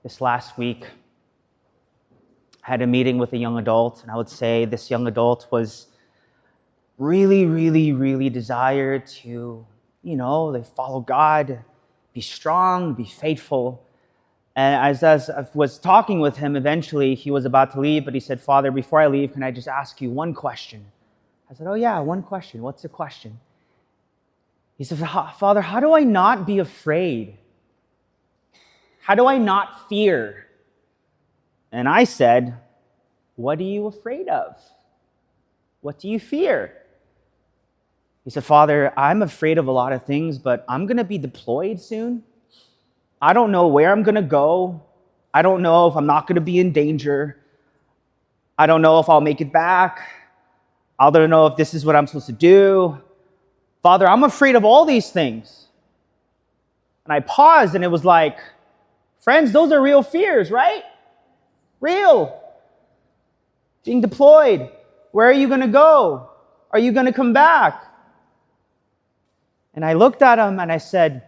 This last week, I had a meeting with a young adult, and I would say this young adult was really desired to, they follow God, be strong, be faithful. And as I was talking with him, eventually he was about to leave, but he said, "Father, before I leave, can I just ask you one question?" I said, "Oh yeah, one question. What's the question?" He said, "Father, how do I not be afraid? How do I not fear?" And I said, "What are you afraid of? What do you fear?" He said, "Father, I'm afraid of a lot of things, but I'm going to be deployed soon. I don't know where I'm going to go. I don't know if I'm not going to be in danger. I don't know if I'll make it back. I don't know if this is what I'm supposed to do. Father, I'm afraid of all these things." And I paused, and it was like, friends, those are real fears, right? Real. Being deployed. Where are you going to go? Are you going to come back? And I looked at him and I said,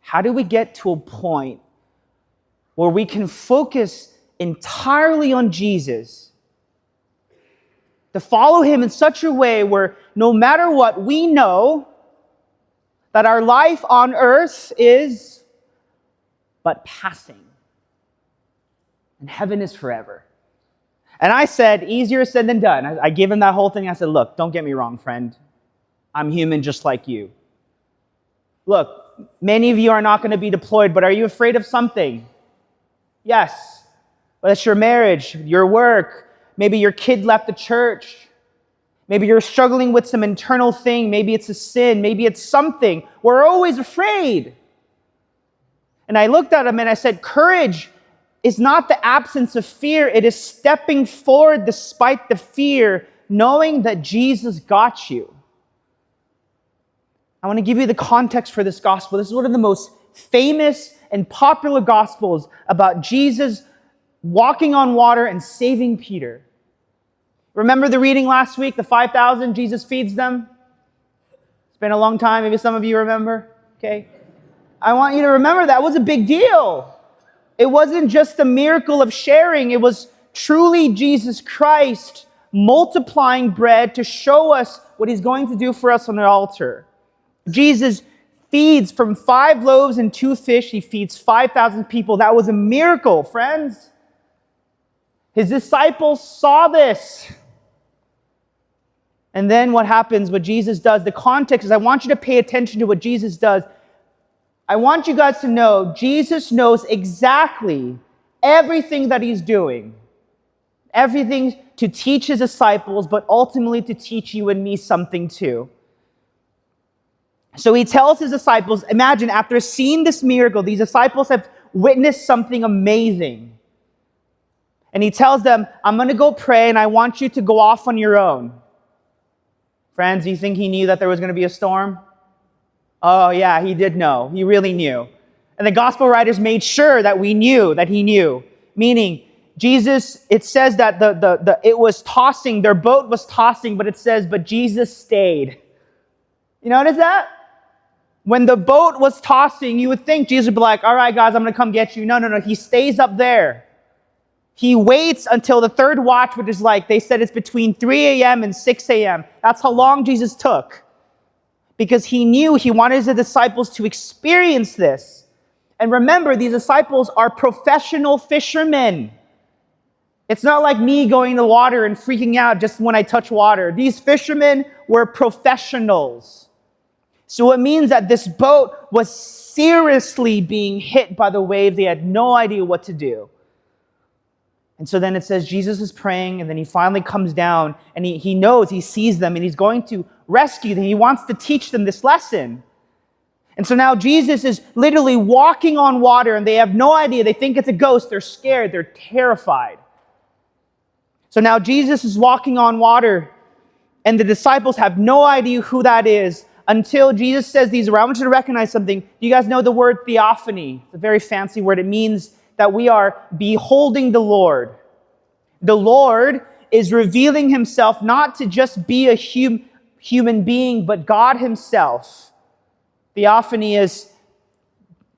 how do we get to a point where we can focus entirely on Jesus, to follow him in such a way where no matter what, we know that our life on earth is but passing, and heaven is forever? And I said, easier said than done. I gave him that whole thing. I said, look, don't get me wrong, friend. I'm human just like you. Look, many of you are not going to be deployed, but are you afraid of something? Yes. Whether it's your marriage, your work, maybe your kid left the church. Maybe you're struggling with some internal thing. Maybe it's a sin. Maybe it's something. We're always afraid. And I looked at him and I said, courage is not the absence of fear. It is stepping forward despite the fear, knowing that Jesus got you. I want to give you the context for this gospel. This is one of the most famous and popular gospels about Jesus walking on water and saving Peter. Remember the reading last week, the 5,000, Jesus feeds them? It's been a long time. Maybe some of you remember. Okay. I want you to remember that was a big deal. It wasn't just a miracle of sharing. It was truly Jesus Christ multiplying bread to show us what he's going to do for us on the altar. Jesus feeds from 5 loaves and 2 fish. He feeds 5,000 people. That was a miracle, friends. His disciples saw this. And then what happens, what Jesus does, the context is, I want you to pay attention to what Jesus does. I want you guys to know Jesus knows exactly everything that he's doing. Everything to teach his disciples, but ultimately to teach you and me something too. So he tells his disciples, imagine after seeing this miracle, these disciples have witnessed something amazing. And he tells them, I'm going to go pray and I want you to go off on your own. Friends, do you think he knew that there was going to be a storm? Oh yeah, he did know. He really knew. And the gospel writers made sure that we knew that he knew. Meaning, Jesus, it says that it was tossing, their boat was tossing, but it says, but Jesus stayed. You notice that? When the boat was tossing, you would think Jesus would be like, all right, guys, I'm going to come get you. No. He stays up there. He waits until the third watch, which is like, they said it's between 3 a.m. and 6 a.m. That's how long Jesus took. Because he knew he wanted his disciples to experience this. And remember, these disciples are professional fishermen. It's not like me going in the water and freaking out just when I touch water. These fishermen were professionals. So it means that this boat was seriously being hit by the wave. They had no idea what to do. And so then it says Jesus is praying, and then he finally comes down, and he knows, he sees them, and he's going to rescue them. He wants to teach them this lesson. And so now Jesus is literally walking on water, and they have no idea. They think it's a ghost. They're scared. They're terrified. So now Jesus is walking on water, and the disciples have no idea who that is until Jesus says these words. I want you to recognize something. You guys know the word theophany. It's a very fancy word. It means that we are beholding the Lord. The Lord is revealing himself not to just be a human being, but God himself. Theophany is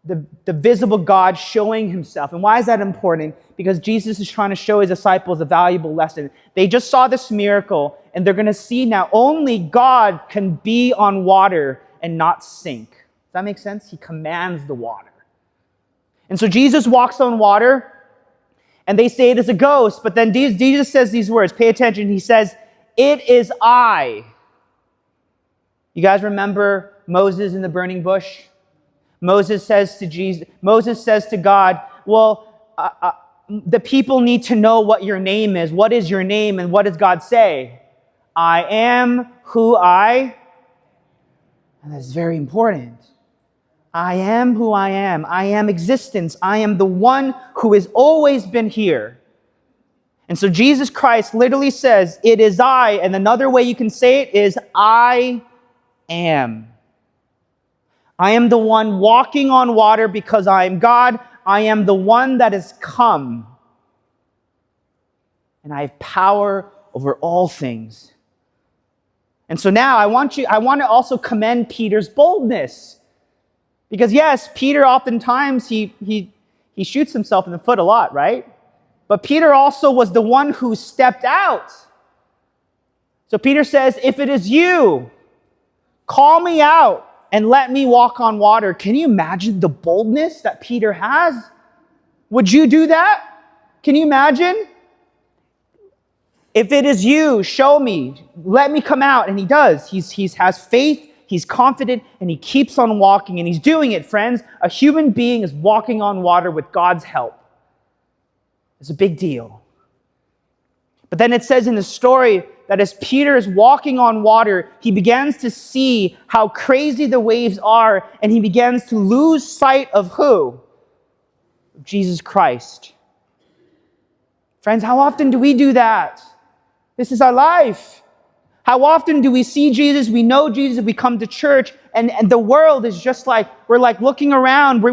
the visible God showing himself. And why is that important? Because Jesus is trying to show his disciples a valuable lesson. They just saw this miracle, and they're going to see now only God can be on water and not sink. Does that make sense? He commands the water. And so Jesus walks on water, and they say it is a ghost, but then Jesus says these words. Pay attention. He says, "It is I." You guys remember Moses in the burning bush? Moses says to God, well, the people need to know what your name is. What is your name? And what does God say? I am who I. And that's very important. I am who I am. I am existence. I am the one who has always been here. And so Jesus Christ literally says, it is I. And another way you can say it is, I am. I am the one walking on water because I am God. I am the one that has come. And I have power over all things. And so now I want to also commend Peter's boldness. Because yes, Peter oftentimes, he shoots himself in the foot a lot, right? But Peter also was the one who stepped out. So Peter says, if it is you, call me out and let me walk on water. Can you imagine the boldness that Peter has? Would you do that? Can you imagine? If it is you, show me. Let me come out. And he does. He has faith, he's confident, and he keeps on walking. And he's doing it, friends. A human being is walking on water with God's help. It's a big deal. But then it says in the story that as Peter is walking on water, he begins to see how crazy the waves are, and he begins to lose sight of who? Jesus Christ. Friends, how often do we do that? This is our life. How often do we see Jesus, we know Jesus, we come to church, and the world is just like, we're like looking around,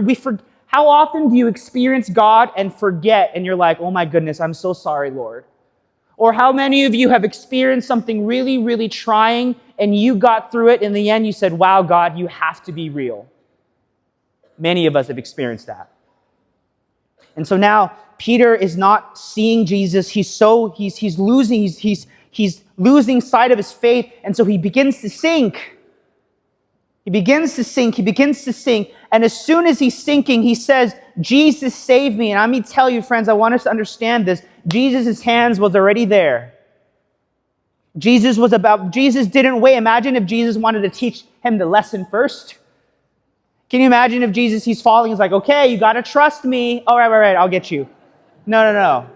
how often do you experience God and forget, and you're like, oh my goodness, I'm so sorry, Lord. Or how many of you have experienced something really, really trying, and you got through it, in the end you said, wow, God, you have to be real. Many of us have experienced that. And so now Peter is not seeing Jesus. He's losing sight of his faith, and so he begins to sink. He begins to sink. And as soon as he's sinking, he says, Jesus, save me. And let me tell you, friends, I want us to understand this. Jesus' hands was already there. Jesus didn't wait. Imagine if Jesus wanted to teach him the lesson first. Can you imagine if Jesus, he's falling, he's like, okay, you got to trust me. All right, I'll get you. No.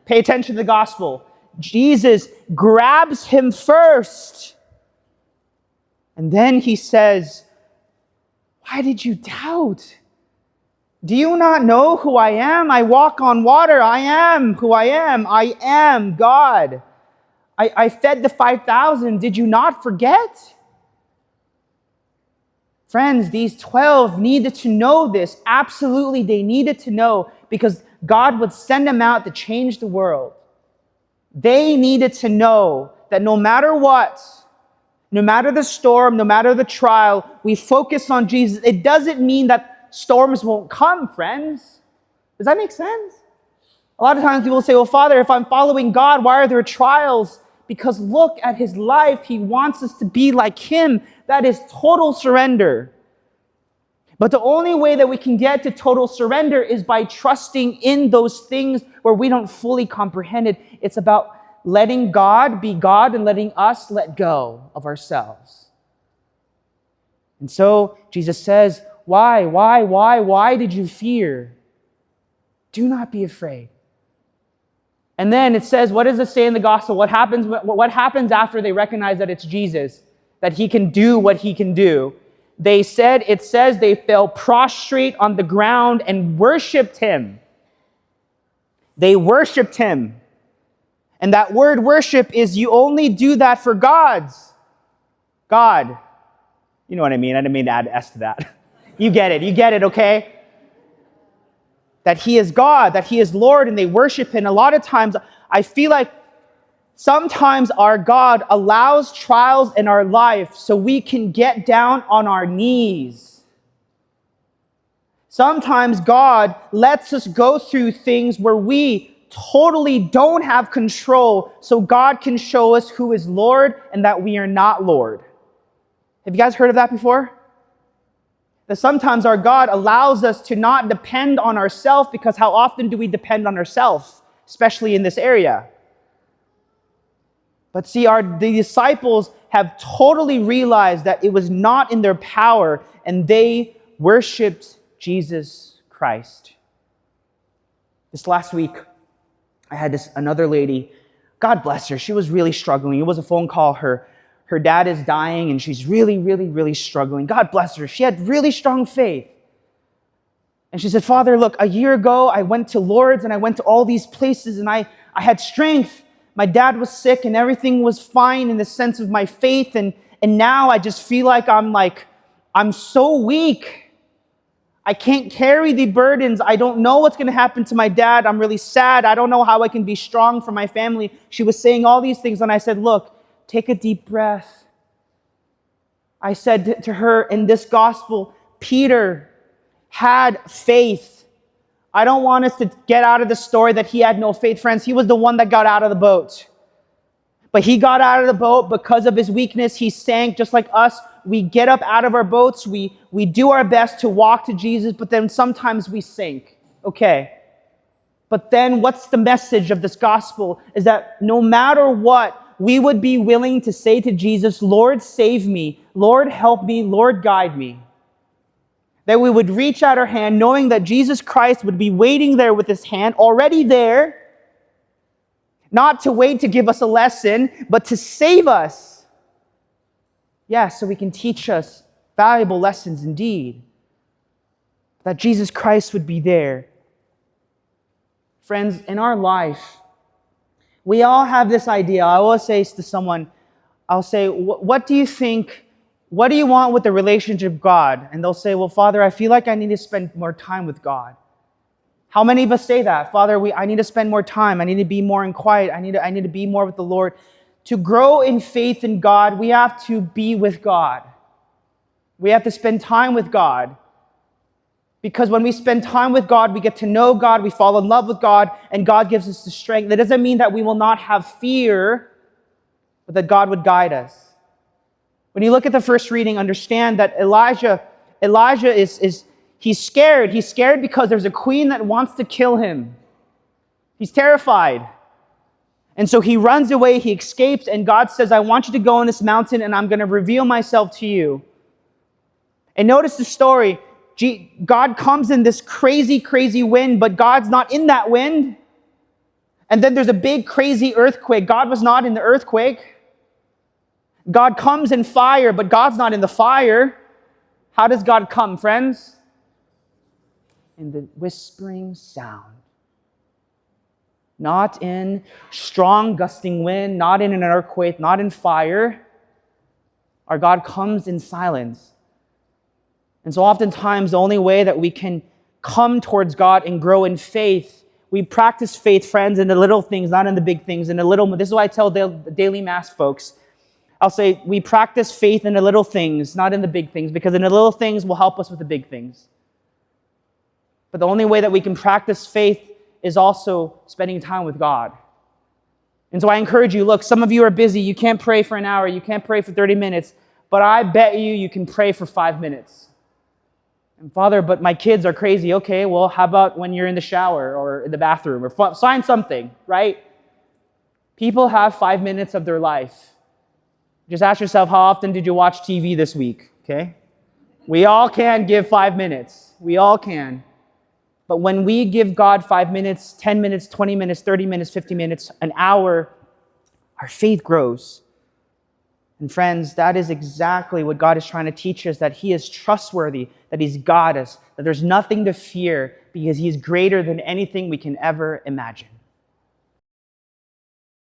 Pay attention to the gospel. Jesus grabs him first. And then he says, why did you doubt? Do you not know who I am? I walk on water. I am who I am. I am God. I fed the 5,000. Did you not forget? Friends, these 12 needed to know this. Absolutely, they needed to know, because God would send them out to change the world. They needed to know that no matter what, no matter the storm, no matter the trial, we focus on Jesus. It doesn't mean that storms won't come, friends. Does that make sense? A lot of times people say, well, Father, if I'm following God, why are there trials? Because look at his life. He wants us to be like him. That is total surrender. But the only way that we can get to total surrender is by trusting in those things where we don't fully comprehend it. It's about letting God be God and letting us let go of ourselves. And so Jesus says, why did you fear? Do not be afraid. And then it says, what does it say in the gospel? What happens after they recognize that it's Jesus, that he can do what he can do? It says they fell prostrate on the ground and worshiped him. They worshiped him. And that word worship is, you only do that for God. You know what I mean? I didn't mean to add S to that. You get it, okay? That he is God, that he is Lord, and they worship him. A lot of times, I feel like sometimes our God allows trials in our life so we can get down on our knees. Sometimes God lets us go through things where we totally don't have control so God can show us who is Lord and that we are not Lord. Have you guys heard of that before? That sometimes our God allows us to not depend on ourselves, because how often do we depend on ourselves, especially in this area? But see, the disciples have totally realized that it was not in their power, and they worshiped Jesus Christ. This last week, I had another lady, God bless her, she was really struggling. It was a phone call. Her dad is dying, and she's really, really, really struggling. God bless her. She had really strong faith. And she said, Father, look, a year ago, I went to Lourdes, and I went to all these places, and I had strength. My dad was sick, and everything was fine in the sense of my faith, and now I just feel like I'm so weak. I can't carry the burdens. I don't know what's going to happen to my dad. I'm really sad. I don't know how I can be strong for my family. She was saying all these things, and I said, look, take a deep breath. I said to her, in this gospel, Peter had faith. I don't want us to get out of the story that he had no faith. Friends, he was the one that got out of the boat. But he got out of the boat because of his weakness. He sank just like us. We get up out of our boats. We do our best to walk to Jesus, but then sometimes we sink. Okay. But then what's the message of this gospel? Is that no matter what, we would be willing to say to Jesus, Lord, save me. Lord, help me. Lord, guide me. That we would reach out our hand knowing that Jesus Christ would be waiting there with his hand already there, not to wait to give us a lesson, but to save us. Yeah, so we can teach us valuable lessons indeed. That Jesus Christ would be there. Friends, in our life, we all have this idea. I always say to someone, I'll say, what do you think, what do you want with the relationship with God? And they'll say, well, Father, I feel like I need to spend more time with God. How many of us say that? Father, I need to spend more time. I need to be more in quiet. I need to be more with the Lord. To grow in faith in God, we have to be with God. We have to spend time with God. Because when we spend time with God, we get to know God, we fall in love with God, and God gives us the strength. That doesn't mean that we will not have fear, but that God would guide us. When you look at the first reading, understand that Elijah is he's scared. He's scared because there's a queen that wants to kill him. He's terrified. And so he runs away, he escapes, and God says, I want you to go on this mountain, and I'm going to reveal myself to you. And notice the story. God comes in this crazy, crazy wind, but God's not in that wind. And then there's a big, crazy earthquake. God was not in the earthquake. God comes in fire, but God's not in the fire. How does God come, friends? In the whispering sound. Not in strong, gusting wind, not in an earthquake, not in fire. Our God comes in silence. And so oftentimes, the only way that we can come towards God and grow in faith, we practice faith, friends, in the little things, not in the big things. This is why I tell the daily mass folks, I'll say, we practice faith in the little things, not in the big things, because in the little things will help us with the big things. But the only way that we can practice faith is also spending time with God. And so I encourage you, look, some of you are busy. You can't pray for an hour. You can't pray for 30 minutes. But I bet you can pray for 5 minutes. And Father, but my kids are crazy. Okay, well, how about when you're in the shower or in the bathroom? Or find something, right? People have 5 minutes of their life. Just ask yourself, how often did you watch TV this week? Okay? We all can give 5 minutes. We all can. But when we give God 5 minutes, 10 minutes, 20 minutes, 30 minutes, 50 minutes, an hour, our faith grows. And friends, that is exactly what God is trying to teach us, that he is trustworthy, that he's got us, that there's nothing to fear because he is greater than anything we can ever imagine.